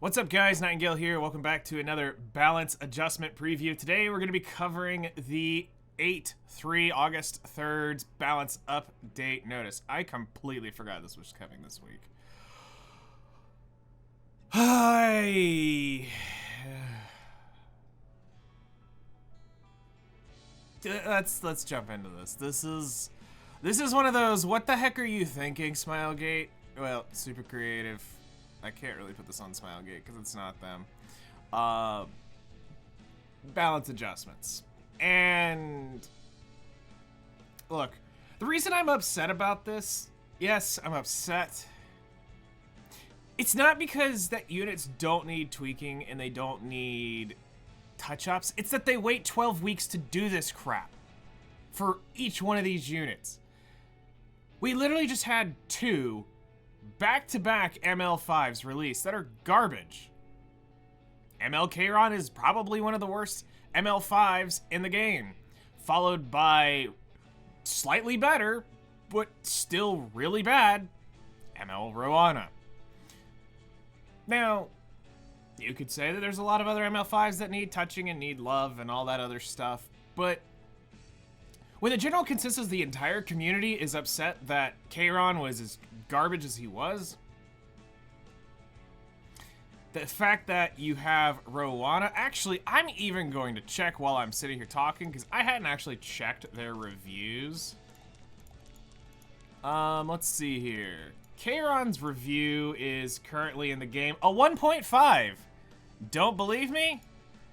What's up, guys? Nightingale here. Welcome back to another balance adjustment preview. Today we're going to be covering the 8/3 August 3rd balance update notice. I completely forgot this was coming this week. Hi. Let's jump into this. This is one of those what the heck are you thinking, Smilegate? Well, super creative. I can't really put this on Smilegate because it's not them. Balance adjustments. And look, the reason I'm upset about this, yes, I'm upset. It's not because that units don't need tweaking and they don't need touch-ups. It's that they wait 12 weeks to do this crap for each one of these units. We literally just had two back-to-back ML5s released that are garbage. ML Kayron is probably one of the worst ML5s in the game, followed by slightly better, but still really bad, ML Roanna. Now, you could say that there's a lot of other ML5s that need touching and need love and all that other stuff, but when the general consensus, the entire community is upset that Kayron was as garbage as he was, the fact that you have Roanna, actually, I'm even going to check while I'm sitting here talking, because I hadn't actually checked their reviews. Let's see here. Kayron's review is currently in the game a 1.5. Don't believe me?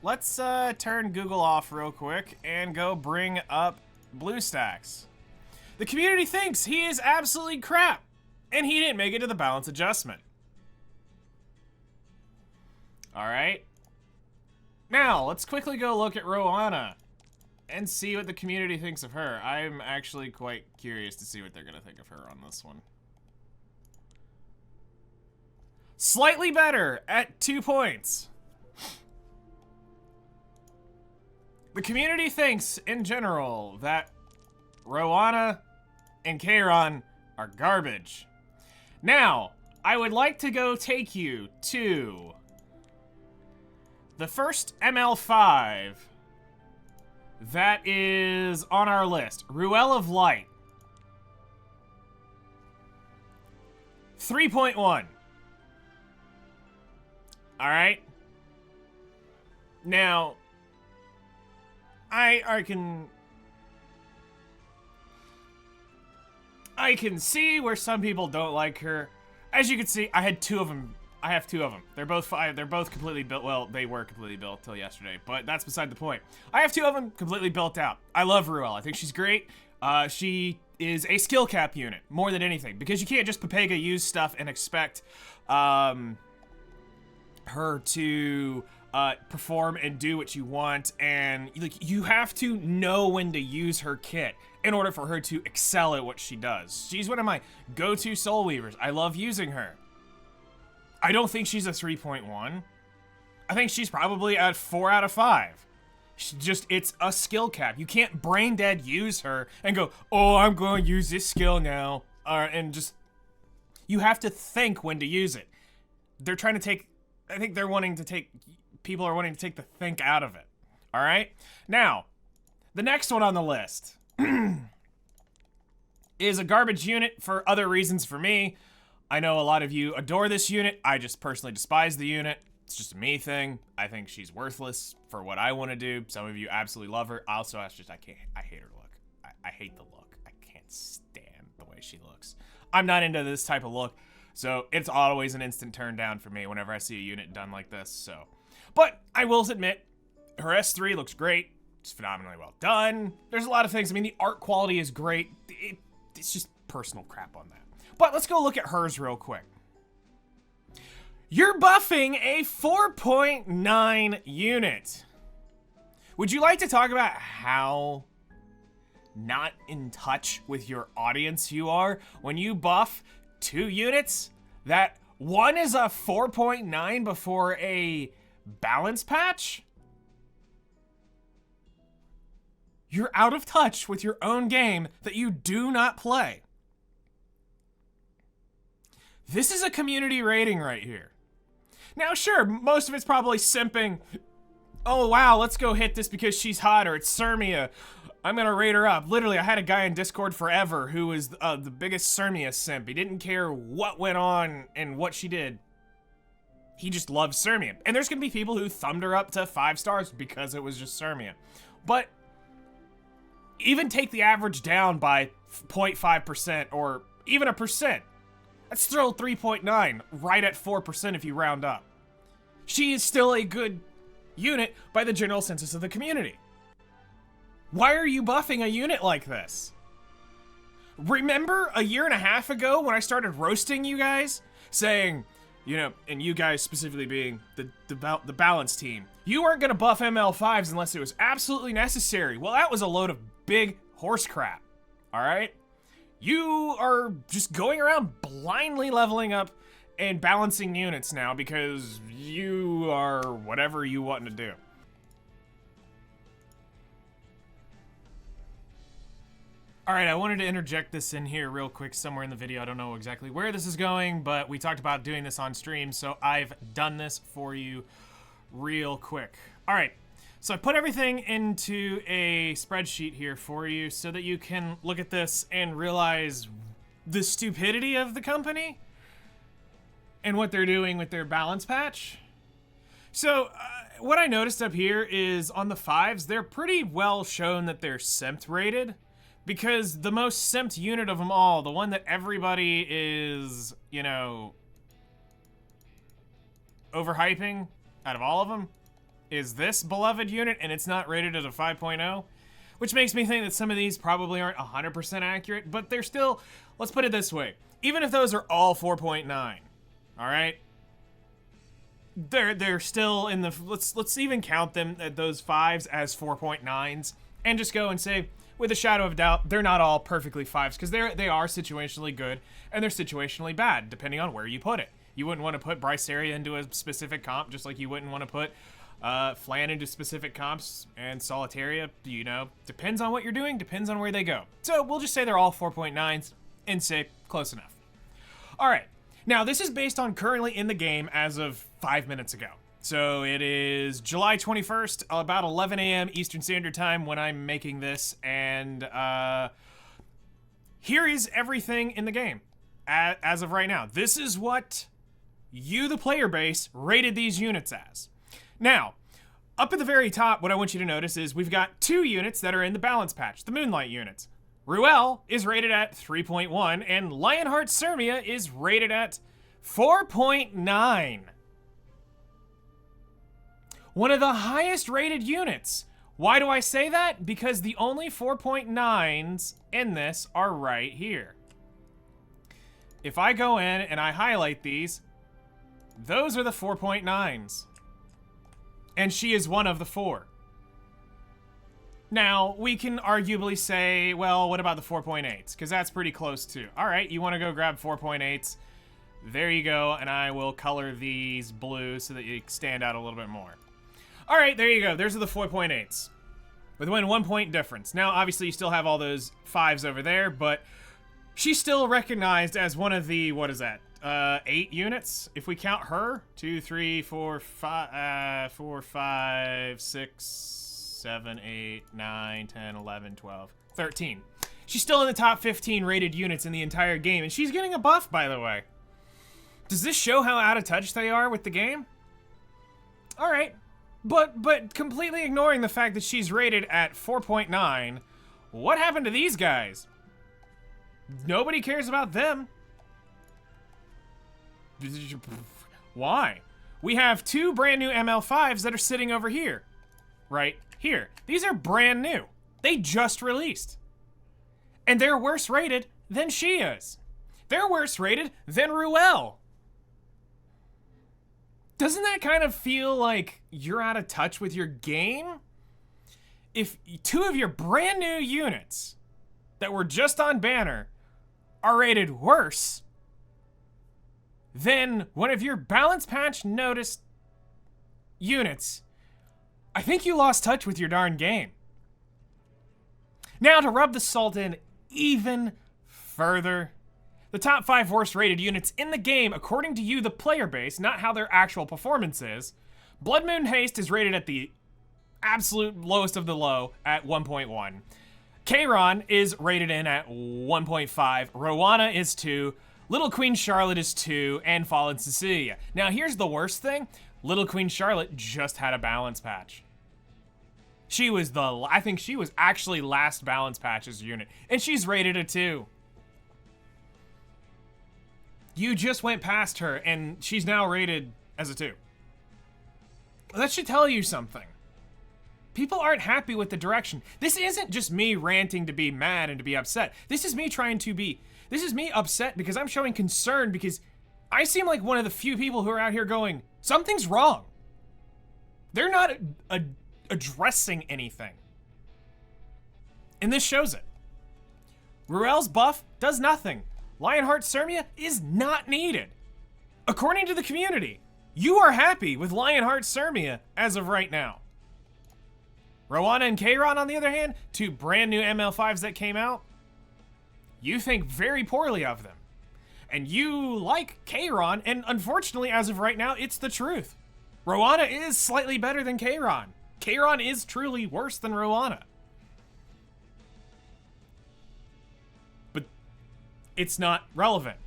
Let's turn Google off real quick and go bring up BlueStacks. The community thinks he is absolutely crap, and he didn't make it to the balance adjustment. Alright. Now, let's quickly go look at Roanna and see what the community thinks of her. I'm actually quite curious to see what they're going to think of her on this one. Slightly better at 2 points. The community thinks, in general, that Roanna and Kayron are garbage. Now, I would like to go take you to the first ML5 that is on our list. Ruelle of Light. 3.1. Alright? Now, I can see where some people don't like her. As you can see, I had two of them. I have two of them. They're both completely built. Well, they were completely built till yesterday, but that's beside the point. I have two of them completely built out. I love Ruelle. I think she's great. She is a skill cap unit more than anything, because you can't just Pepega use stuff and expect her to perform and do what you want, and like you have to know when to use her kit in order for her to excel at what she does. She's one of my go-to soul weavers. I love using her. I don't think she's a 3.1. I think she's probably at 4 out of 5. It's a skill cap. You can't brain dead use her and go, oh, I'm going to use this skill now, and just, you have to think when to use it. They're trying to take, I think they're wanting to take, people are wanting to take the think out of it. All right? Now, the next one on the list is a garbage unit for other reasons for me. I know a lot of you adore this unit. I just personally despise the unit. It's just a me thing. I think she's worthless for what I want to do. Some of you absolutely love her. Also, I hate her look. I hate the look. I can't stand the way she looks. I'm not into this type of look, so it's always an instant turn down for me whenever I see a unit done like this, so. But I will admit, her S3 looks great. It's phenomenally well done. There's a lot of things. I mean, the art quality is great. It's just personal crap on that. But let's go look at hers real quick. You're buffing a 4.9 unit. Would you like to talk about how not in touch with your audience you are when you buff 2 units that one is a 4.9 before a balance patch? You're out of touch with your own game that you do not play. This is a community rating right here. Now, sure, most of it's probably simping. Oh, wow, let's go hit this because she's hot, or it's Sermia. I'm gonna rate her up. Literally, I had a guy in Discord forever who was the biggest Sermia simp. He didn't care what went on and what she did. He just loved Sermia. And there's gonna be people who thumbed her up to 5 stars because it was just Sermia. But even take the average down by 0.5% or even a percent. That's still 3.9, right at 4% if you round up. She is still a good unit by the general census of the community. Why are you buffing a unit like this? Remember a year and a half ago when I started roasting you guys? Saying, you know, and you guys specifically being the balance team, you weren't gonna buff ML5s unless it was absolutely necessary. Well, that was a load of big horse crap, all right? You are just going around blindly leveling up and balancing units now because you are whatever you want to do. All right, I wanted to interject this in here real quick somewhere in the video. I don't know exactly where this is going, but we talked about doing this on stream, so I've done this for you real quick. All right, so I put everything into a spreadsheet here for you so that you can look at this and realize the stupidity of the company and what they're doing with their balance patch. So what I noticed up here is on the 5s, they're pretty well shown that they're simped rated, because the most simped unit of them all, the one that everybody is, you know, overhyping out of all of them, is this beloved unit, and it's not rated at a 5.0, which makes me think that some of these probably aren't 100% accurate, but they're still, let's put it this way, even if those are all 4.9, all right? They're still in the, let's even count them at those 5s as 4.9s, and just go and say, with a shadow of doubt, they're not all perfectly 5s, because they are situationally good, and they're situationally bad, depending on where you put it. You wouldn't want to put Bryceria into a specific comp, just like you wouldn't want to put Flan into specific comps, and Solitaria, you know, depends on what you're doing, depends on where they go. So we'll just say they're all 4.9s, and say close enough. All right, now this is based on currently in the game as of 5 minutes ago. So it is July 21st, about 11 a.m. Eastern Standard Time when I'm making this, and here is everything in the game as of right now. This is what you, the player base, rated these units as. Now, up at the very top, what I want you to notice is we've got 2 units that are in the balance patch, the Moonlight units. Ruelle is rated at 3.1, and Lionheart Sermia is rated at 4.9. One of the highest rated units. Why do I say that? Because the only 4.9s in this are right here. If I go in and I highlight these, those are the 4.9s. And she is one of the 4. Now, we can arguably say, well, what about the 4.8s? Because that's pretty close too. All right, you want to go grab 4.8s. There you go, and I will color these blue so that you stand out a little bit more. All right, there you go. Those are the 4.8s. With a 1 point difference. Now, obviously, you still have all those 5s over there, but she's still recognized as one of the, what is that, 8 units? If we count her, 2, 3, 4, 5, 6, 7, 8, 9, 10, 11, 12, 13. She's still in the top 15 rated units in the entire game, and she's getting a buff, by the way. Does this show how out of touch they are with the game? All right. But completely ignoring the fact that she's rated at 4.9, what happened to these guys? Nobody cares about them. Why? We have 2 brand new ML5s that are sitting over here. Right here. These are brand new. They just released. And they're worse rated than she is. They're worse rated than Ruelle. Doesn't that kind of feel like you're out of touch with your game? If 2 of your brand new units that were just on banner are rated worse than one of your balance patch noticed units, I think you lost touch with your darn game. Now, to rub the salt in even further, The top 5 worst rated units in the game according to you, the player base, not how their actual performance is. Blood Moon Haste is rated at the absolute lowest of the low at 1.1. Kayron is rated in at 1.5. Rowana is 2. Little Queen Charlotte is 2. And Fallen Cecilia. Now here's the worst thing. Little Queen Charlotte just had a balance patch. I think she was actually last balance patch's unit. And she's rated a 2. You just went past her and she's now rated as a 2. That should tell you something. People aren't happy with the direction. This isn't just me ranting to be mad and to be upset. This is me upset because I'm showing concern because I seem like one of the few people who are out here going, something's wrong. They're not addressing anything. And this shows it. Ruelle's buff does nothing. Lionheart Sermia is not needed. According to the community, you are happy with Lionheart Sermia as of right now. Rowana and Kayron, on the other hand, 2 brand new ML5s that came out, you think very poorly of them. And you like Kayron, and unfortunately, as of right now, it's the truth. Rowana is slightly better than Kayron. Kayron is truly worse than Rowana. But it's not relevant.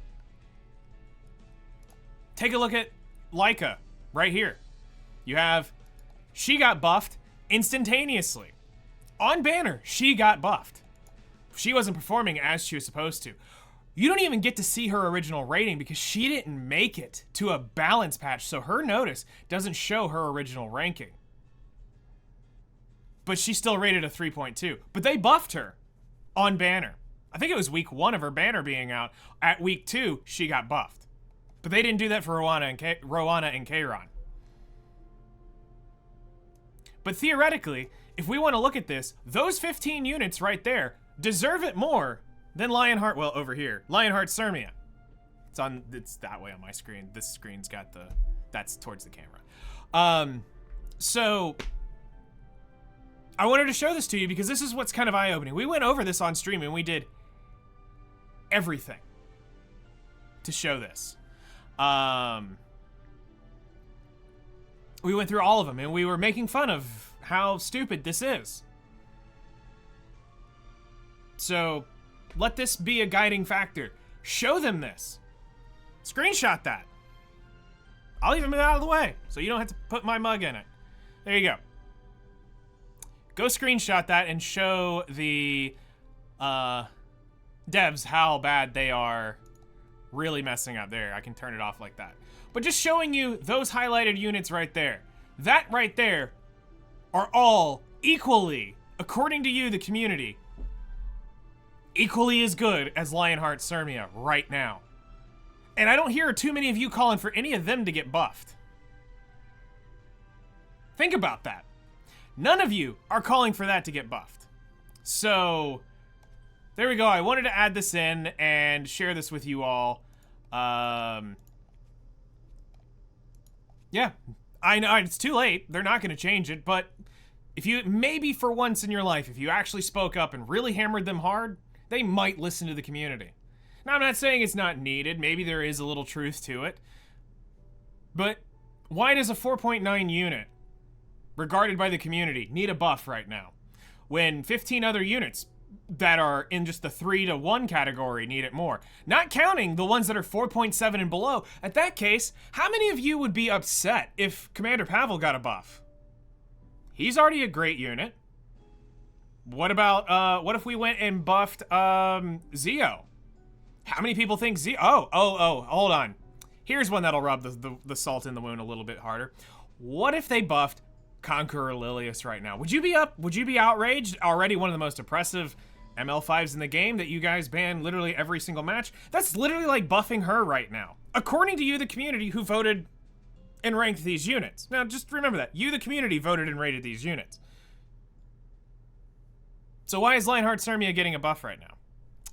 Take a look at Leica right here. She got buffed instantaneously. On banner, she got buffed. She wasn't performing as she was supposed to. You don't even get to see her original rating because she didn't make it to a balance patch, so her notice doesn't show her original ranking. But she's still rated a 3.2. But they buffed her on banner. I think it was week 1 of her banner being out. At week 2, she got buffed. But they didn't do that for Rowana and Kayron. But theoretically, if we want to look at this, those 15 units right there deserve it more than Lionheart, well, over here, Lionheart Sermia. It's that way on my screen. This screen's got that's towards the camera. So I wanted to show this to you because this is what's kind of eye-opening. We went over this on stream and we did everything to show this. We went through all of them and we were making fun of how stupid this is. So let this be a guiding factor. Show them this. Screenshot that. I'll even move out of the way so you don't have to put my mug in it. There you go. Go screenshot that and show the devs how bad they are really messing up. There, I can turn it off like that. But just showing you those highlighted units right there. That right there are all equally, according to you, the community, equally as good as Lionheart Sermia right now. And I don't hear too many of you calling for any of them to get buffed. Think about that. None of you are calling for that to get buffed. So, there we go. I wanted to add this in and share this with you all. Yeah, I know it's too late. They're not going to change it, but if you, maybe for once in your life, if you actually spoke up and really hammered them hard, they might listen to the community. Now, I'm not saying it's not needed. Maybe there is a little truth to it. But why does a 4.9 unit, regarded by the community, need a buff right now, when 15 other units that are in just the 3 to 1 category need it more? Not counting the ones that are 4.7 and below. At that case, how many of you would be upset if Commander Pavel got a buff? He's already a great unit. What about, what if we went and buffed, Zeo? How many people think Zeo? Oh, hold on. Here's one that'll rub the salt in the wound a little bit harder. What if they buffed Conqueror Lilius right now? Would you be outraged? Already one of the most oppressive ML5s in the game that you guys ban literally every single match? That's literally like buffing her right now. According to you, the community who voted and ranked these units. Now, just remember that. You, the community, voted and rated these units. So why is Lionheart Sermia getting a buff right now?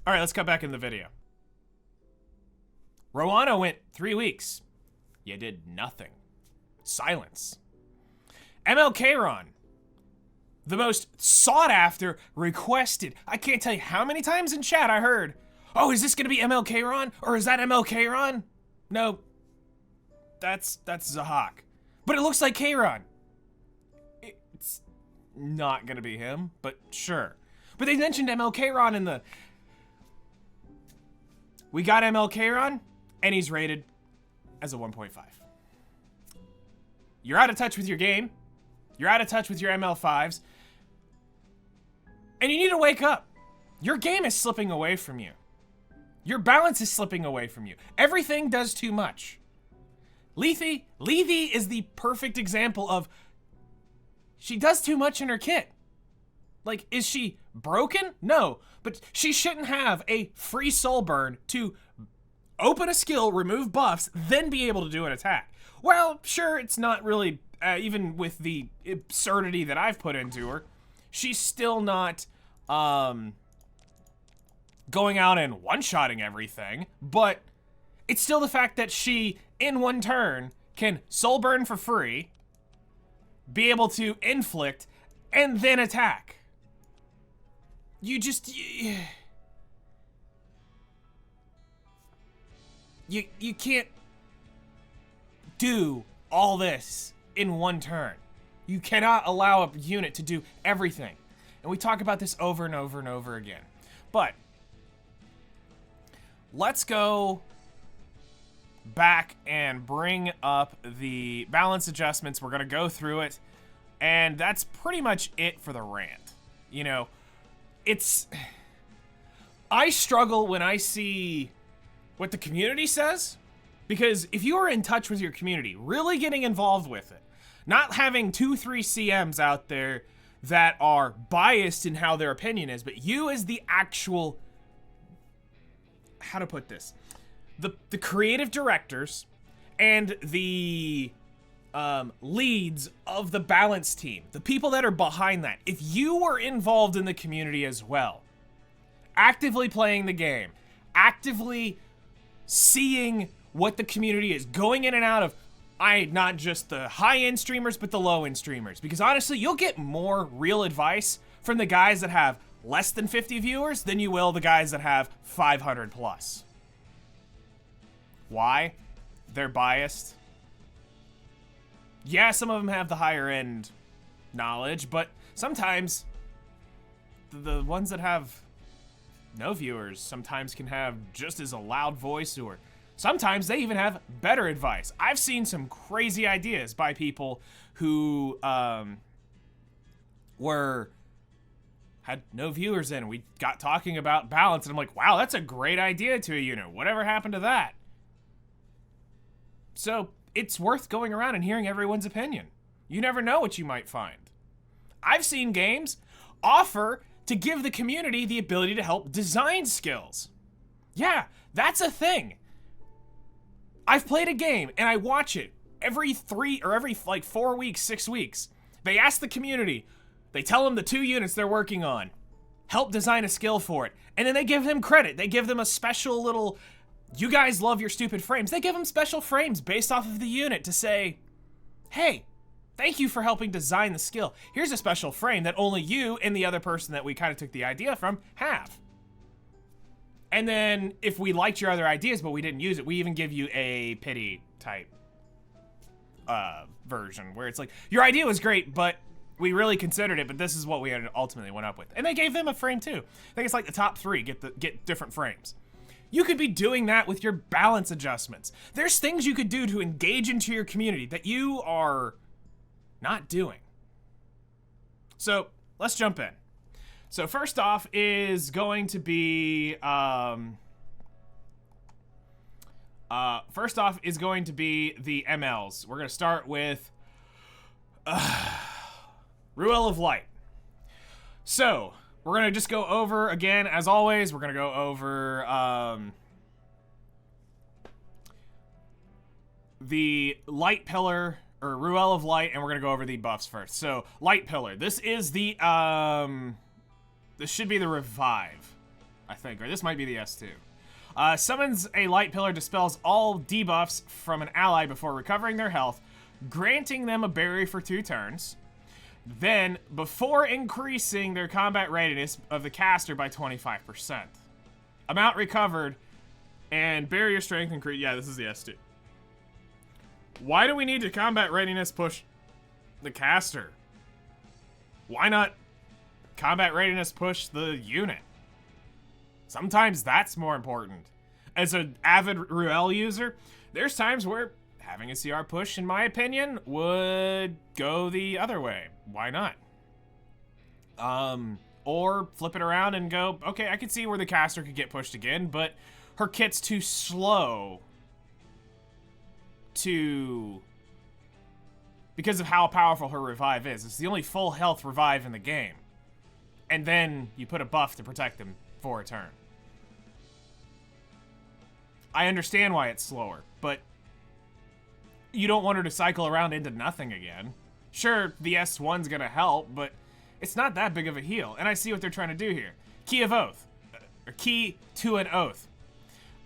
All right, let's cut back in the video. Rowana went 3 weeks. You did nothing. Silence. ML Kayron, the most sought after, requested. I can't tell you how many times in chat I heard, oh, is this gonna be MLK Ron? Or is that MLK Ron? No, that's Zahak. But it looks like Kayron. It's not gonna be him, but sure. But they mentioned MLK Ron in the... We got MLK Ron, and he's rated as a 1.5. You're out of touch with your game. You're out of touch with your ML5s. And you need to wake up. Your game is slipping away from you. Your balance is slipping away from you. Everything does too much. Lethe is the perfect example of she does too much in her kit. Like, is she broken? No, but she shouldn't have a free soul burn to open a skill, remove buffs, then be able to do an attack. Well, sure, it's not really, even with the absurdity that I've put into her, she's still not going out and one-shotting everything, but it's still the fact that she, in one turn, can soul burn for free, be able to inflict, and then attack. You just... You can't do all this in one turn. You cannot allow a unit to do everything. And we talk about this over and over and over again. But let's go back and bring up the balance adjustments. We're going to go through it. And that's pretty much it for the rant. You know, I struggle when I see what the community says, because if you are in touch with your community, really getting involved with it, not having 2-3 CMs out there that are biased in how their opinion is, but you as the actual, how to put this, the creative directors and the leads of the balance team, the people that are behind that, if you were involved in the community as well, actively playing the game, actively seeing what the community is, going in and out of, not just the high-end streamers, but the low-end streamers. Because honestly, you'll get more real advice from the guys that have less than 50 viewers than you will the guys that have 500 plus. Why? They're biased. Yeah, some of them have the higher-end knowledge, but sometimes the ones that have no viewers sometimes can have just as a loud voice, or sometimes they even have better advice. I've seen some crazy ideas by people who had no viewers in. We got talking about balance, and I'm like, wow, that's a great idea to a unit. Whatever happened to that? So it's worth going around and hearing everyone's opinion. You never know what you might find. I've seen games offer to give the community the ability to help design skills. Yeah, that's a thing. I've played a game and I watch it every 4 weeks, 6 weeks. They ask the community, they tell them the 2 units they're working on, help design a skill for it. And then they give them credit. They give them a special little, you guys love your stupid frames. They give them special frames based off of the unit to say, hey, thank you for helping design the skill. Here's a special frame that only you and the other person that we kind of took the idea from have. And then if we liked your other ideas but we didn't use it, we even give you a pity type version where it's like, your idea was great, but we really considered it, but this is what we had ultimately went up with. And they gave them a frame too. I think it's like the top 3 get different frames. You could be doing that with your balance adjustments. There's things you could do to engage into your community that you are not doing. So let's jump in. So first off is going to be the MLs. We're gonna start with Ruelle of Light. So we're gonna just go over again, as always. We're gonna go over the Light Pillar, or Ruelle of Light, and we're gonna go over the buffs first. So, Light Pillar. This is the, this should be the Revive, I think, or this might be the S2. Summons a Light Pillar, dispels all debuffs from an ally before recovering their health, granting them a berry for 2 turns. Then, before increasing their combat readiness of the caster by 25%. Amount recovered, and barrier strength increase. Yeah, this is the S2. Why do we need to combat readiness push the caster? Why not combat readiness push the unit? Sometimes that's more important. As an avid Ruelle user, there's times where having a CR push, in my opinion, would go the other way. Why not? Or flip it around and go, okay, I can see where the caster could get pushed again, but her kit's too slow because of how powerful her revive is. It's the only full health revive in the game. And then you put a buff to protect them for a turn. I understand why it's slower, but you don't want her to cycle around into nothing again. Sure, the S1's gonna help, but it's not that big of a heal. And I see what they're trying to do here. Key of Oath. Or key to an Oath.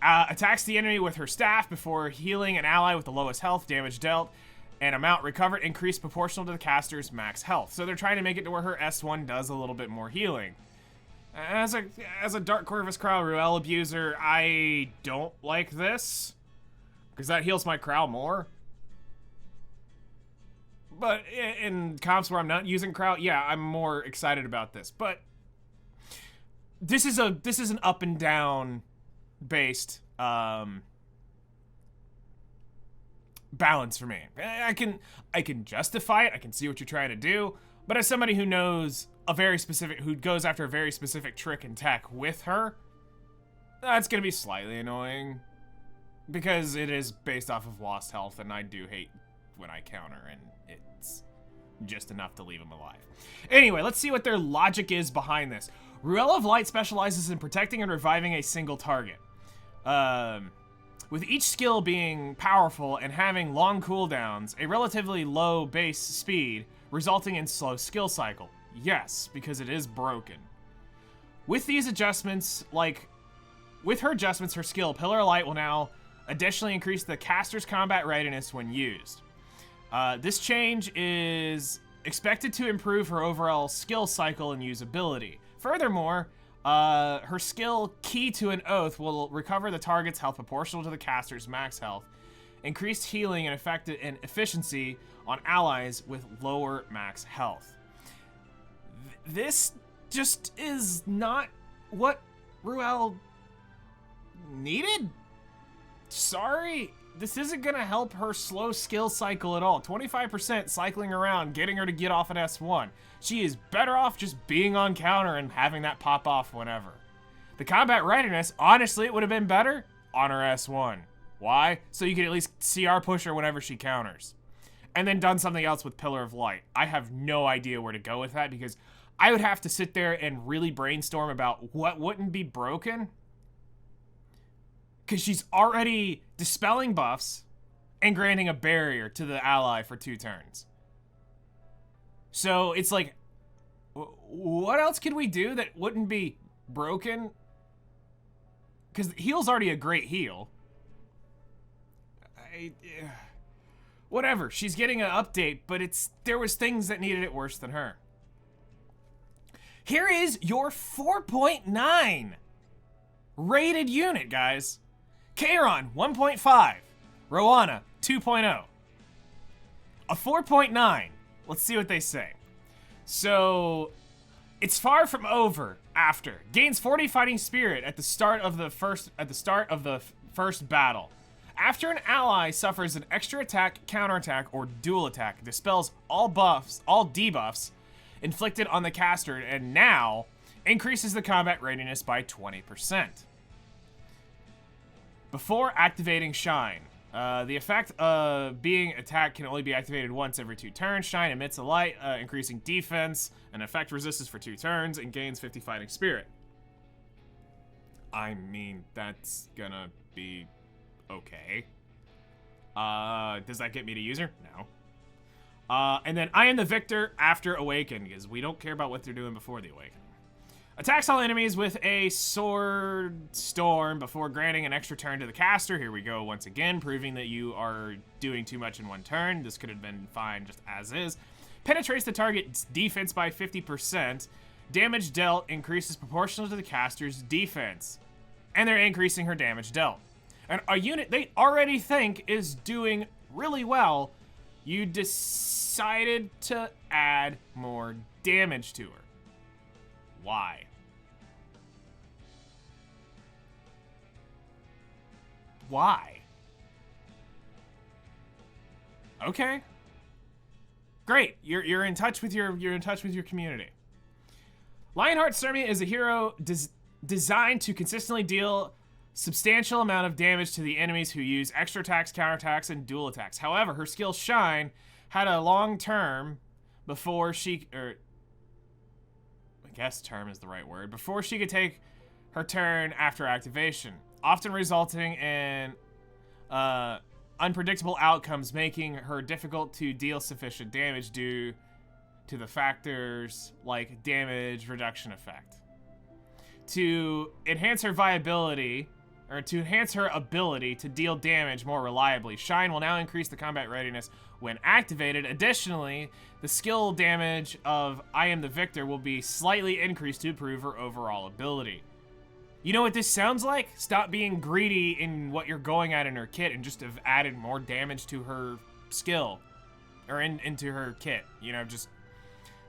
Attacks the enemy with her staff before healing an ally with the lowest health, damage dealt, and amount recovered increased proportional to the caster's max health. So they're trying to make it to where her S1 does a little bit more healing. As a Dark Corvus Crow Ruelle abuser, I don't like this, because that heals my Crow more. But in comps where I'm not using Crow, yeah, I'm more excited about this. But this is an up and down based balance for me. I can justify it. I can see what you're trying to do. But as somebody who knows who goes after a very specific trick and tech with her, that's gonna be slightly annoying, because it is based off of lost health, and I do hate when I counter and it's just enough to leave him alive. Anyway, let's see what their logic is behind this. Ruelle of Light specializes in protecting and reviving a single target. With each skill being powerful and having long cooldowns, a relatively low base speed, resulting in slow skill cycle. Yes, because it is broken. With these adjustments, with her adjustments, her skill, Pillar of Light, will now additionally increase the caster's combat readiness when used. This change is expected to improve her overall skill cycle and usability. Furthermore, her skill, Key to an Oath, will recover the target's health proportional to the caster's max health, increased healing and efficiency on allies with lower max health. This just is not what Ruelle needed? Sorry, this isn't gonna help her slow skill cycle at all. 25% cycling around, getting her to get off an S1. She is better off just being on counter and having that pop off whenever. The combat readiness, honestly, it would have been better on her S1. Why? So you could at least CR push her whenever she counters. And then done something else with Pillar of Light. I have no idea where to go with that, because I would have to sit there and really brainstorm about what wouldn't be broken. Because she's already dispelling buffs and granting a barrier to the ally for 2 turns. So it's like, what else could we do that wouldn't be broken? Because heal's already a great heal. Whatever, she's getting an update, but there was things that needed it worse than her. Here is your 4.9 rated unit, guys. Kairon, 1.5. Rowana, 2.0. A 4.9. Let's see what they say. So, it's far from over after. Gains 40 fighting spirit at the start of the first battle. After an ally suffers an extra attack, counterattack, or dual attack, dispels all debuffs inflicted on the caster, and now increases the combat readiness by 20%. Before activating Shine, the effect of being attacked can only be activated once every 2 turns. Shine emits a light, increasing defense, and effect resistance for 2 turns, and gains 50 fighting spirit. I mean, that's gonna be okay. Does that get me to user? No. And then I am the victor after Awaken, because we don't care about what they're doing before the Awaken. Attacks all enemies with a sword storm before granting an extra turn to the caster. Here we go once again, proving that you are doing too much in 1 turn. This could have been fine just as is. Penetrates the target's defense by 50%. Damage dealt increases proportional to the caster's defense. and they're increasing her damage dealt. And a unit they already think is doing really well, you decided to add more damage to her. Why? Why? Okay. Great. You're in touch with your community. Lionheart Sermia is a hero designed to consistently deal substantial amount of damage to the enemies who use extra attacks, counterattacks, and dual attacks. However, her skill Shine had a long term before she, I guess term is the right word, before she could take her turn after activation, often resulting in unpredictable outcomes, making her difficult to deal sufficient damage due to the factors like damage reduction effect. To enhance her viability, or to enhance her ability to deal damage more reliably, Shine will now increase the combat readiness when activated. Additionally, the skill damage of I Am the Victor will be slightly increased to improve her overall ability. You know what this sounds like? Stop being greedy in what you're going at in her kit and just have added more damage to her skill. Or into her kit. You know, just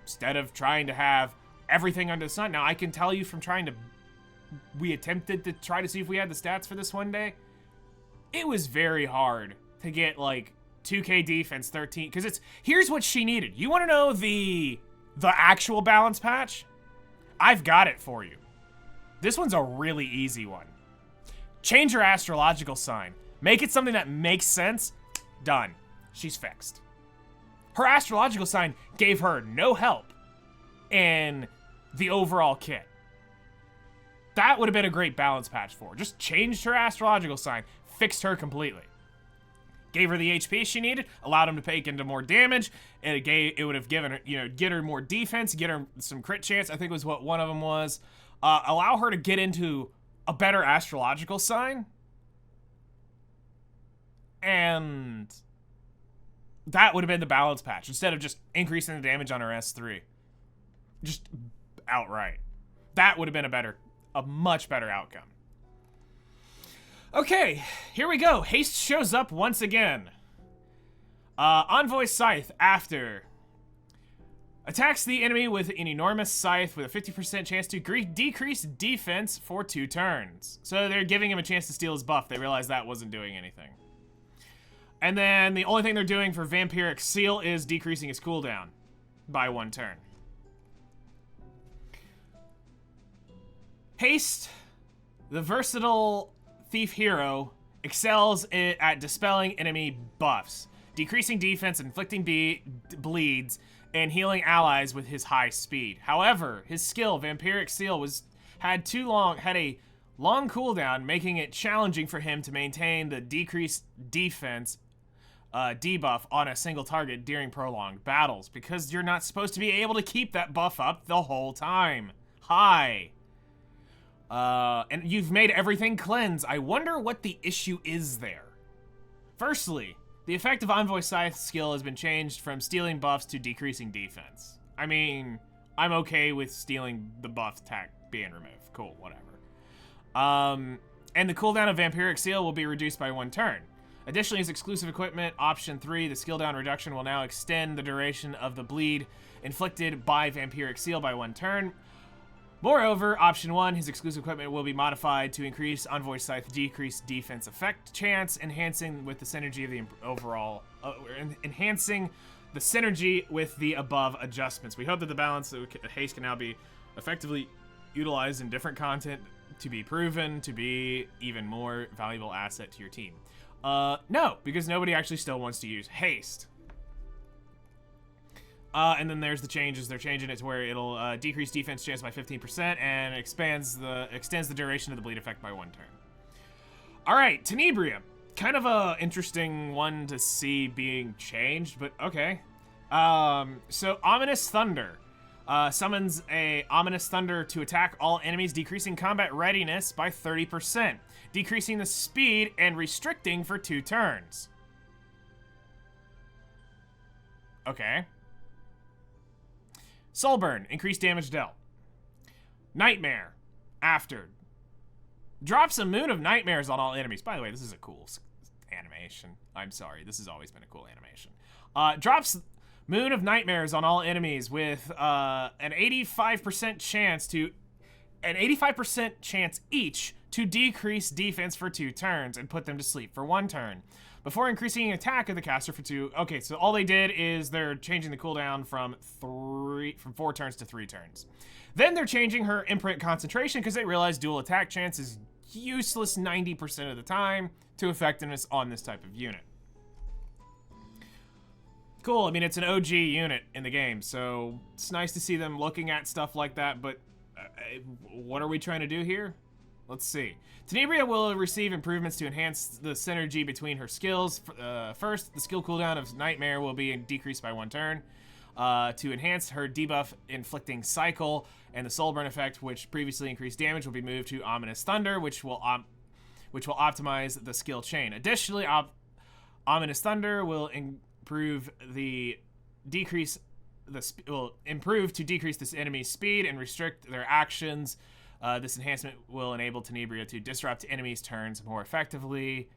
instead of trying to have everything under the sun. Now, I can tell you from trying to... We attempted to try to see if we had the stats for this one day. It was very hard to get, like, 2k defense, 13... Because it's... Here's what she needed. You want to know the actual balance patch? I've got it for you. This one's a really easy one. Change her astrological sign. Make it something that makes sense. Done. She's fixed. Her astrological sign gave her no help in the overall kit. That would have been a great balance patch for her. Just changed her astrological sign, fixed her completely. Gave her the HP she needed, allowed him to take into more damage, and it would have given her, get her more defense, get her some crit chance, I think was what one of them was. Allow her to get into a better astrological sign. And that would have been the balance patch, instead of just increasing the damage on her S3. Just outright. That would have been a much better outcome. Okay, here we go. Haste shows up once again. Envoy Scythe, after... attacks the enemy with an enormous scythe with a 50% chance to decrease defense for 2 turns. So they're giving him a chance to steal his buff. They realized that wasn't doing anything. And then the only thing they're doing for Vampiric Seal is decreasing his cooldown by 1 turn. Haste, the versatile thief hero, excels at dispelling enemy buffs, decreasing defense, inflicting bleeds, and healing allies with his high speed. However, his skill, Vampiric Seal, had a long cooldown, making it challenging for him to maintain the decreased defense debuff on a single target during prolonged battles, because you're not supposed to be able to keep that buff up the whole time. Hi. And you've made everything cleanse. I wonder what the issue is there. Firstly, the effect of Envoy Scythe's skill has been changed from stealing buffs to decreasing defense. I mean, I'm okay with stealing the buff tag being removed. Cool, whatever. And the cooldown of Vampiric Seal will be reduced by 1 turn. Additionally, his exclusive equipment, option 3, the skill down reduction will now extend the duration of the bleed inflicted by Vampiric Seal by 1 turn. Moreover, option 1, his exclusive equipment will be modified to increase Envoy Scythe's decreased defense effect chance, enhancing with the synergy of the overall, enhancing the synergy with the above adjustments. We hope that the balance of Haste can now be effectively utilized in different content to be proven to be even more valuable asset to your team. No, because nobody actually still wants to use Haste. And then there's the changes. They're changing it to where it'll decrease defense chance by 15% and extends the duration of the bleed effect by 1 turn. All right, Tenebria. Kind of a interesting one to see being changed, but okay. So Ominous Thunder summons a Ominous Thunder to attack all enemies, decreasing combat readiness by 30%, decreasing the speed and restricting for 2 turns. Okay. Soulburn, increased damage dealt. Nightmare, after. Drops a moon of nightmares on all enemies. By the way, this is a cool animation. I'm sorry, this has always been a cool animation. Drops moon of nightmares on all enemies with an 85% chance each to decrease defense for 2 turns and put them to sleep for 1 turn before increasing attack of the caster for 2. Okay, so all they did is they're changing the cooldown from 4 turns to 3 turns. Then they're changing her imprint concentration because they realize dual attack chance is useless 90% of the time to effectiveness on this type of unit. Cool, I mean, it's an OG unit in the game, so it's nice to see them looking at stuff like that, but what are we trying to do here? Let's see. Tenebria will receive improvements to enhance the synergy between her skills. First, the skill cooldown of Nightmare will be decreased by 1 turn. To enhance her debuff inflicting cycle, and the soul burn effect, which previously increased damage, will be moved to Ominous Thunder, which will optimize the skill chain. Additionally, Ominous Thunder will improve to decrease this enemy's speed and restrict their actions. This enhancement will enable Tenebria to disrupt enemies' turns more effectively,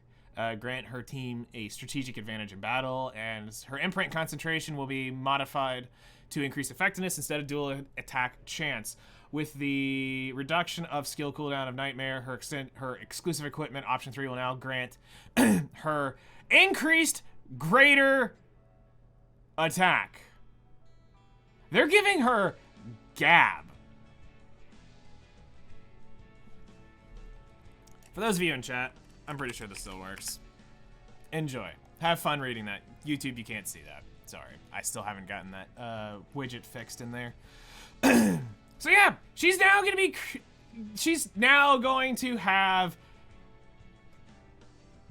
grant her team a strategic advantage in battle, and her imprint concentration will be modified to increase effectiveness instead of dual attack chance. With the reduction of skill cooldown of Nightmare, her exclusive equipment option 3 will now grant her increased greater attack. They're giving her Gab. For those of you in chat, I'm pretty sure this still works. Enjoy. Have fun reading that. YouTube, you can't see that. Sorry. I still haven't gotten that widget fixed in there. So yeah, she's now going to have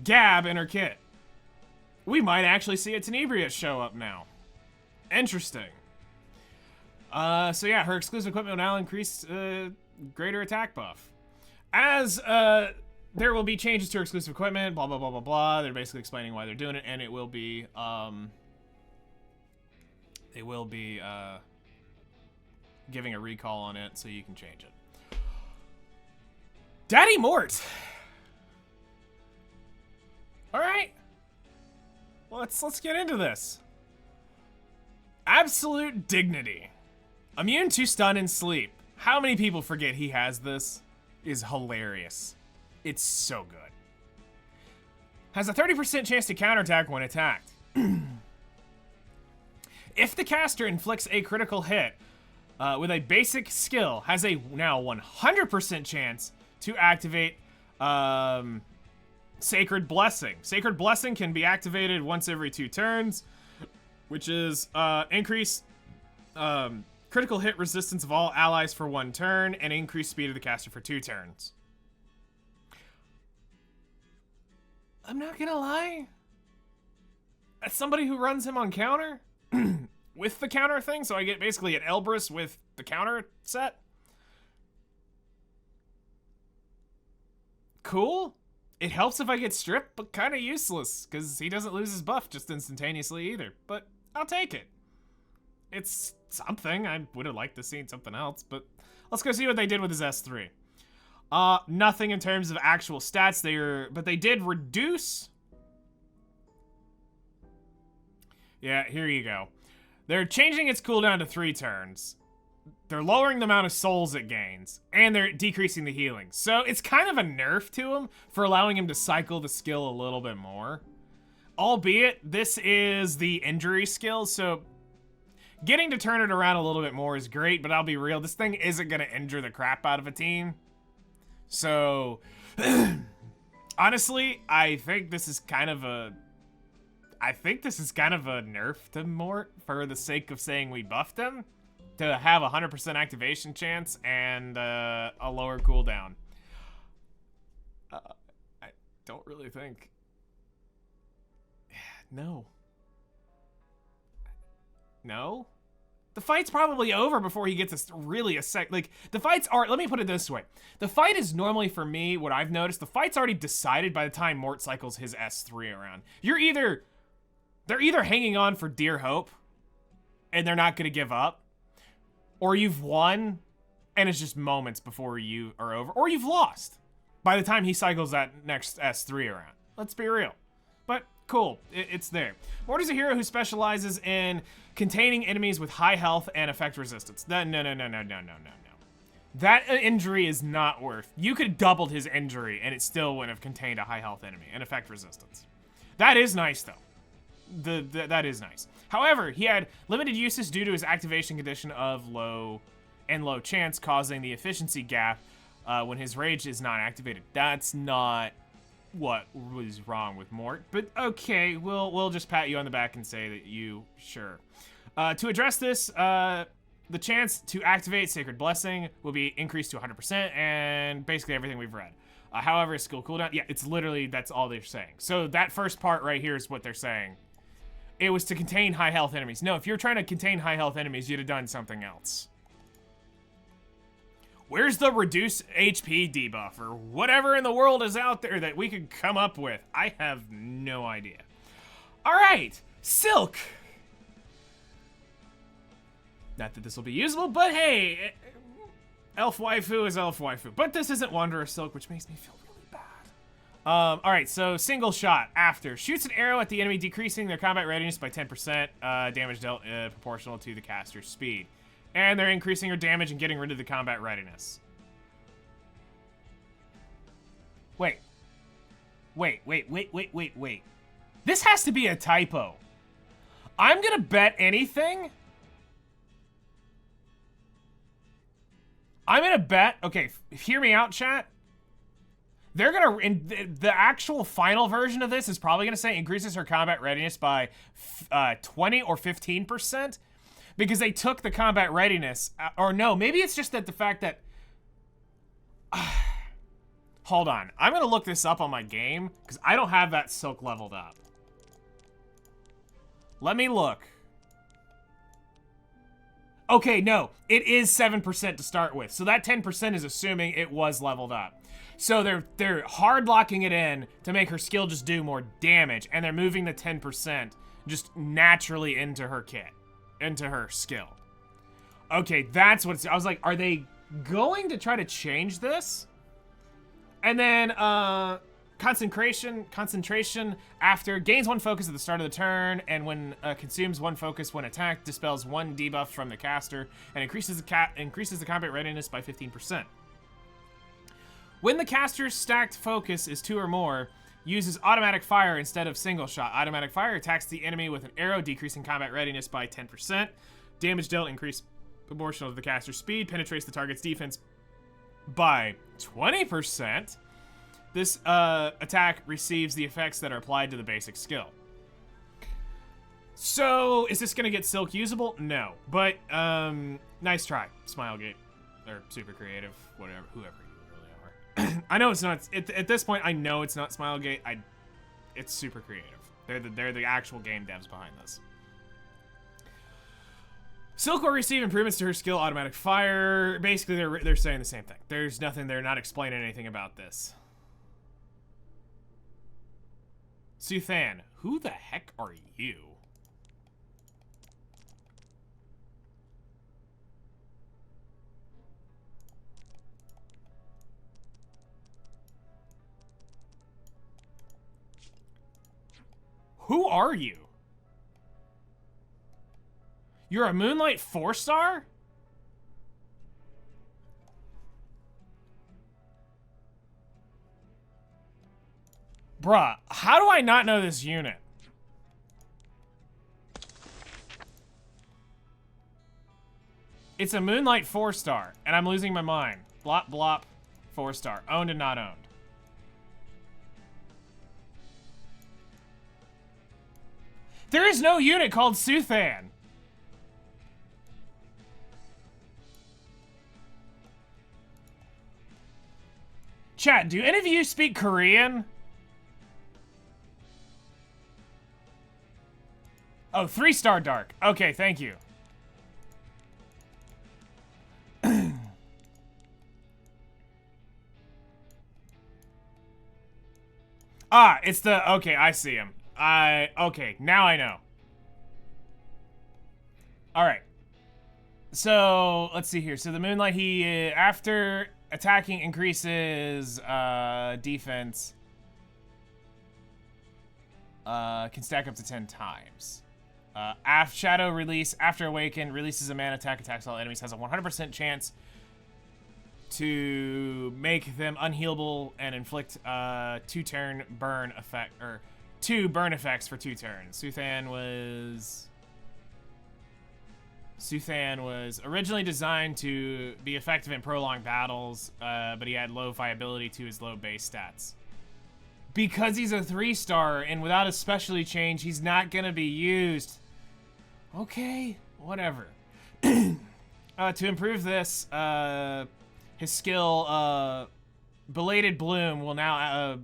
Gab in her kit. We might actually see a Tenebria show up now. Interesting. So yeah, her exclusive equipment will now increase greater attack buff. As there will be changes to her exclusive equipment, blah, blah, blah, blah, blah. They're basically explaining why they're doing it, and it will be, giving a recall on it so you can change it. Daddy Mort! Alright. Let's get into this. Absolute dignity. Immune to stun and sleep. How many people forget he has this? Is hilarious. It's so good. Has a 30% chance to counterattack when attacked. If the caster inflicts a critical hit with a basic skill, has a now 100% chance to activate Sacred Blessing. Sacred Blessing can be activated once every 2 turns, which is increase critical hit resistance of all allies for 1 turn, and increase speed of the caster for 2 turns. I'm not gonna lie. As somebody who runs him on counter, with the counter thing, so I get basically an Elbrus with the counter set. Cool. It helps if I get stripped, but kind of useless, because he doesn't lose his buff just instantaneously either. But I'll take it. It's something. I would have liked to see something else, but let's go see what they did with his S3. Nothing in terms of actual stats. But they did reduce. Yeah, here you go. They're changing its cooldown to 3 turns. They're lowering the amount of souls it gains, and they're decreasing the healing. So it's kind of a nerf to him for allowing him to cycle the skill a little bit more. Albeit, this is the injury skill, so getting to turn it around a little bit more is great, but I'll be real, this thing isn't going to injure the crap out of a team. So, honestly, I think this is kind of a nerf to Mort for the sake of saying we buffed him to have a 100% activation chance and a lower cooldown. I don't really think. No. No? The fight's probably over before he gets the fights are, let me put it this way. The fight is normally, for me, what I've noticed, the fight's already decided by the time Mort cycles his S3 around. They're either hanging on for dear hope, and they're not going to give up, or you've won, and it's just moments before you are over, or you've lost. by the time he cycles that next S3 around. Let's be real. But cool, it's there. Mort is a hero who specializes in containing enemies with high health and effect resistance. No. That injury is not worth. You could have doubled his injury and it still wouldn't have contained a high health enemy and effect resistance. That is nice though. That is nice. However, he had limited uses due to his activation condition of low chance, causing the efficiency gap when his rage is not activated. That's not what was wrong with Mort, but okay, we'll just pat you on the back and say that you sure. To address this, the chance to activate Sacred Blessing will be increased to 100%, and basically everything we've read. However, skill cooldown, yeah, it's literally, that's all they're saying. So that first part right here is what they're saying. It was to contain high health enemies. No, if you're trying to contain high health enemies, you'd have done something else. Where's the reduce HP debuff or whatever in the world is out there that we could come up with? I have no idea. All right, Silk. Not that this will be usable, but hey, elf waifu is elf waifu. But this isn't Wanderer Silk, which makes me feel really bad. All right, so single shot after. Shoots an arrow at the enemy, decreasing their combat readiness by 10%. Damage dealt proportional to the caster's speed. And they're increasing her damage and getting rid of the combat readiness. Wait. This has to be a typo. I'm gonna bet anything. I'm gonna bet, okay, hear me out, chat. They're gonna, in the actual final version of this is probably gonna say increases her combat readiness by 20 or 15%. Because they took the combat readiness, or no, maybe it's just that the fact that, hold on, I'm gonna look this up on my game, because I don't have that Silk leveled up. Let me look. Okay, no, it is 7% to start with, so that 10% is assuming it was leveled up. So they're hard locking it in to make her skill just do more damage, and they're moving the 10% just naturally into her kit. Into her skill. Okay, that's what I was like, are they going to try to change this? And then concentration after gains 1 focus at the start of the turn, and when consumes 1 focus when attacked, dispels 1 debuff from the caster, and increases the combat readiness by 15%. When the caster's stacked focus is 2 or more, uses automatic fire instead of single shot. Automatic fire attacks the enemy with an arrow, decreasing combat readiness by 10%. Damage dealt increased proportional to the caster's speed. Penetrates the target's defense by 20%. This attack receives the effects that are applied to the basic skill. So, is this gonna get Silk usable? No. But, nice try, Smilegate. Or Super Creative, whatever, whoever. I know it's not, at this point, I know it's not Smilegate. It's Super Creative. They're the actual game devs behind this. Silk will receive improvements to her skill, automatic fire. Basically, they're saying the same thing. There's nothing, they're not explaining anything about this. Suthan, who the heck are you? Who are you? You're a Moonlight 4-star? Bruh, how do I not know this unit? It's a Moonlight 4-star, and I'm losing my mind. Blop, blop, 4-star. Owned and not owned. There is no unit called Suthan. Chat, do any of you speak Korean? Oh, 3-star dark. Okay, thank you. Ah, it's the, okay, I see him. Okay, now I know. All right. So, let's see here. So the Moonlight, he, after attacking increases defense. Can stack up to 10 times. Shadow release after Awaken releases a man attack, attacks all enemies, has a 100% chance to make them unhealable and inflict 2 burn effect, or 2 burn effects for 2 turns. Suthan was originally designed to be effective in prolonged battles, but he had low viability to his low base stats. Because he's a 3-star and without a specialty change, he's not gonna be used. Okay, whatever. To improve this, his skill, Belated Bloom will now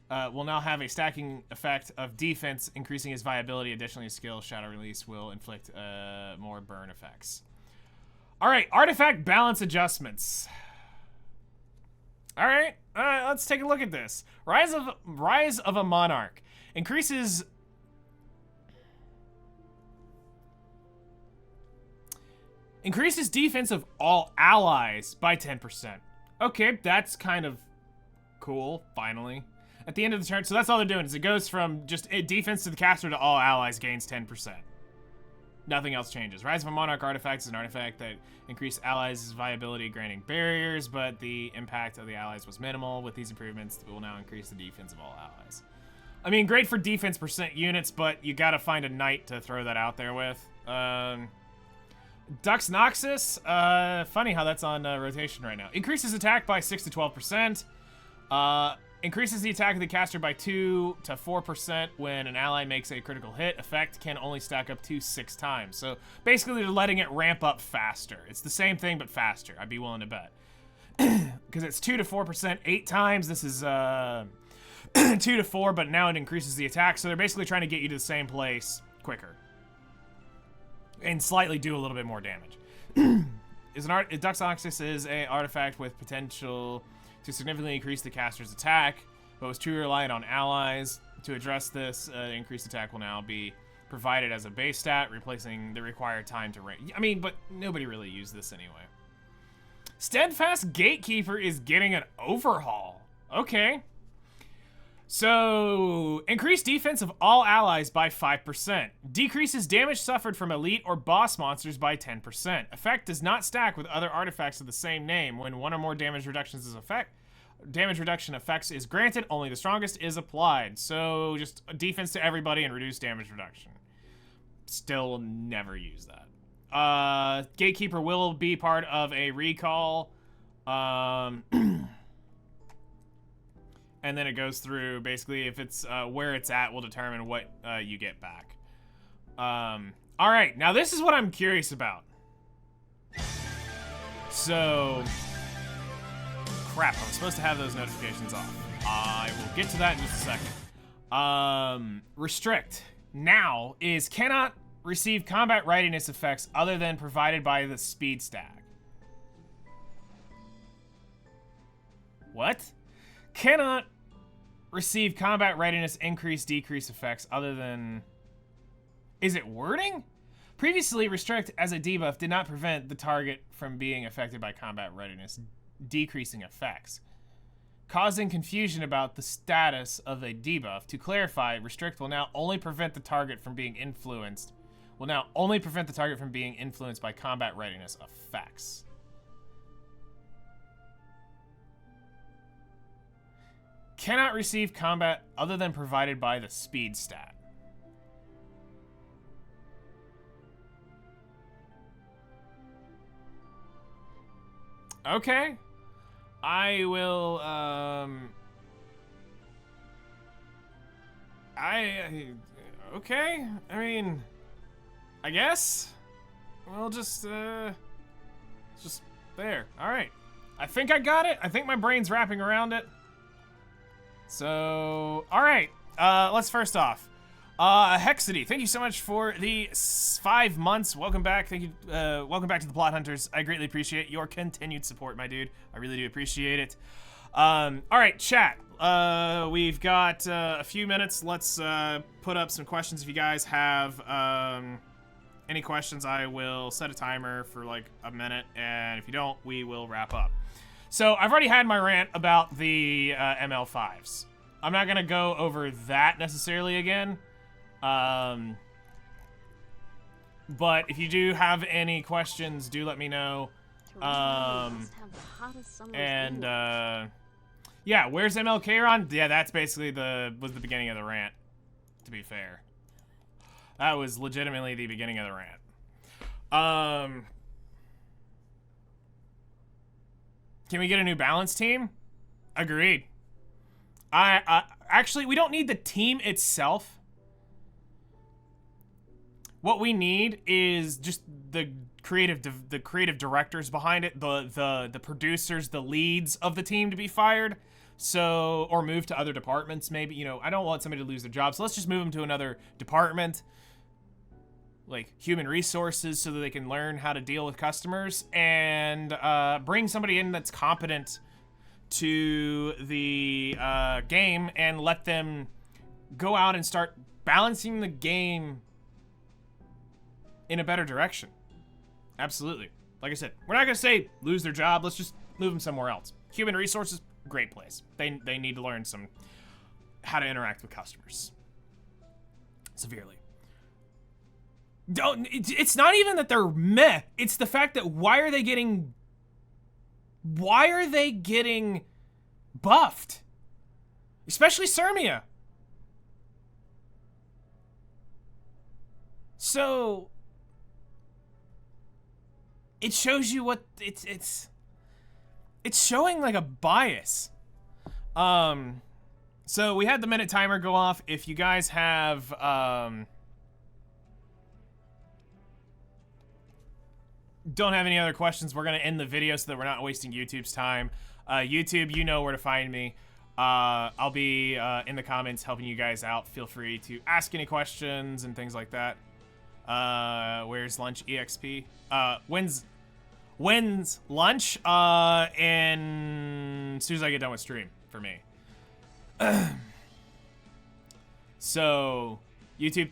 have a stacking effect of defense, increasing his viability. Additionally, his skill Shadow Release will inflict more burn effects. All right, artifact balance adjustments. All right, let's take a look at this. Rise of a Monarch increases defense of all allies by 10%. Okay, that's kind of cool. Finally, at the end of the turn, so that's all they're doing is it goes from just defense to the caster to all allies gains 10%. Nothing else changes. Rise of a Monarch artifact is an artifact that increased allies' viability, granting barriers, but the impact of the allies was minimal. With these improvements, it will now increase the defense of all allies. I mean, great for defense % units, but you gotta find a knight to throw that out there with. Dux Noxus, funny how that's on rotation right now. Increases attack by 6 to 12%. Increases the attack of the caster by 2 to 4% when an ally makes a critical hit. Effect can only stack up to 6 times. So basically they're letting it ramp up faster. It's the same thing but faster, I'd be willing to bet. Because it's 2 to 4% 8 times. This is 2 to 4, but now it increases the attack. So they're basically trying to get you to the same place quicker. And slightly do a little bit more damage. Dux Noxus is an artifact with potential to significantly increase the caster's attack, but was too reliant on allies. To address this, increased attack will now be provided as a base stat, replacing the required time to rank. I mean, but nobody really used this anyway. Steadfast Gatekeeper is getting an overhaul. Okay. So, increased defense of all allies by 5%. Decreases damage suffered from elite or boss monsters by 10%. Effect does not stack with other artifacts of the same name. When one or more damage reduction effects is granted, only the strongest is applied. So, just defense to everybody and reduce damage reduction. Still will never use that. Gatekeeper will be part of a recall. And then it goes through, basically, if it's where it's at will determine what you get back. All right, now this is what I'm curious about. So, crap, I'm supposed to have those notifications off. I will get to that in just a second. Restrict now is cannot receive combat readiness effects other than provided by the speed stack. What? Cannot receive combat readiness increase decrease effects other than... Is it wording? Previously, restrict as a debuff did not prevent the target from being affected by combat readiness decreasing effects, causing confusion about the status of a debuff. To clarify, restrict will now only prevent the target from being influenced by combat readiness effects. Cannot receive combat other than provided by the speed stat. Okay. I will, okay. I mean, I guess we'll just there. All right. I think I got it. I think my brain's wrapping around it. So, all right, let's first off, Hexity, thank you so much for the 5 months. Welcome back. Thank you. Welcome back to the Plot Hunters. I greatly appreciate your continued support, my dude. I really do appreciate it. All right, chat. We've got a few minutes. Let's put up some questions. If you guys have any questions, I will set a timer for like a minute, and if you don't, we will wrap up. So I've already had my rant about the ML5s. I'm not gonna go over that necessarily again. But if you do have any questions, do let me know. Yeah, where's MLK on? Yeah, that's basically was the beginning of the rant, to be fair. That was legitimately the beginning of the rant. Can we get a new balance team? Agreed. Actually, we don't need the team itself. What we need is just the creative directors behind it, the producers, the leads of the team to be fired. So, or move to other departments, maybe. You know, I don't want somebody to lose their job, so let's just move them to another department, like human resources, so that they can learn how to deal with customers, and bring somebody in that's competent to the game, and let them go out and start balancing the game in a better direction. Absolutely. Like I said, we're not gonna say lose their job. Let's just move them somewhere else. Human resources, great place. They need to learn how to interact with customers severely. It's not even that they're meh. It's the fact that why are they getting buffed? Especially Sermia. So it shows you what it's showing, like, a bias. So we had the minute timer go off. If you guys have don't have any other questions, we're gonna end the video so that we're not wasting YouTube's time. YouTube, you know where to find me. I'll be in the comments helping you guys out. Feel free to ask any questions and things like that. Where's lunch EXP? When's lunch? And as soon as I get done with stream for me. So YouTube,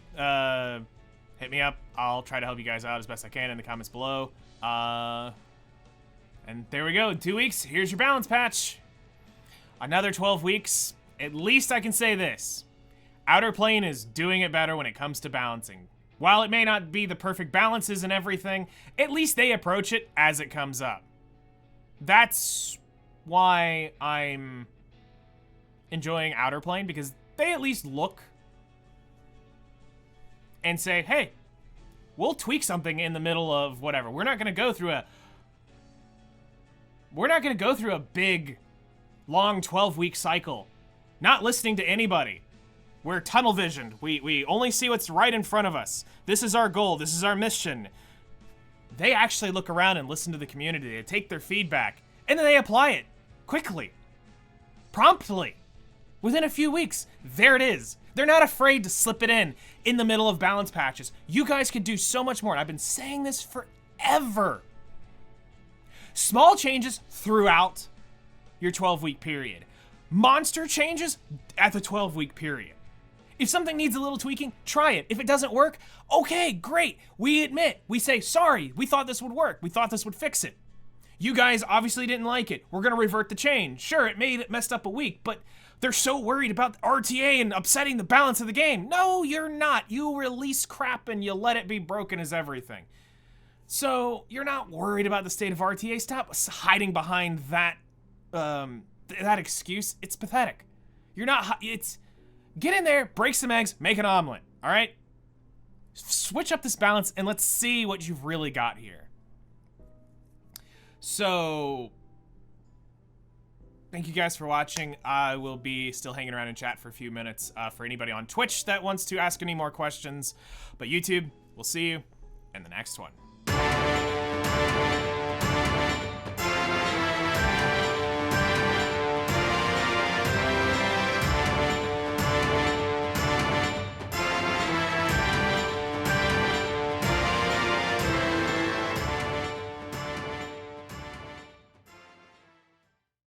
hit me up. I'll try to help you guys out as best I can in the comments below. And there we go. 2 weeks. Here's your balance patch. Another 12 weeks. At least I can say this. Outer Plane is doing it better when it comes to balancing. While it may not be the perfect balances and everything, at least they approach it as it comes up. That's why I'm enjoying Outer Plane, because they at least look and say, hey, we'll tweak something in the middle of whatever. We're not going to go through a big, long 12-week cycle. Not listening to anybody. We're tunnel visioned. We only see what's right in front of us. This is our goal. This is our mission. They actually look around and listen to the community. They take their feedback, and then they apply it quickly, promptly. Within a few weeks, there it is. They're not afraid to slip it in the middle of balance patches. You guys could do so much more. And I've been saying this forever. Small changes throughout your 12-week period. Monster changes at the 12-week period. If something needs a little tweaking, try it. If it doesn't work, okay, great. We admit, we say, sorry, we thought this would work. We thought this would fix it. You guys obviously didn't like it. We're gonna revert the change. Sure, it messed up a week, but they're so worried about RTA and upsetting the balance of the game. No, you're not. You release crap and you let it be broken as everything. So you're not worried about the state of RTA. Stop hiding behind that that excuse. It's pathetic. You're not. Get in there, break some eggs, make an omelet. All right. Switch up this balance and let's see what you've really got here. So, thank you guys for watching. I will be still hanging around in chat for a few minutes for anybody on Twitch that wants to ask any more questions. But YouTube, we'll see you in the next one.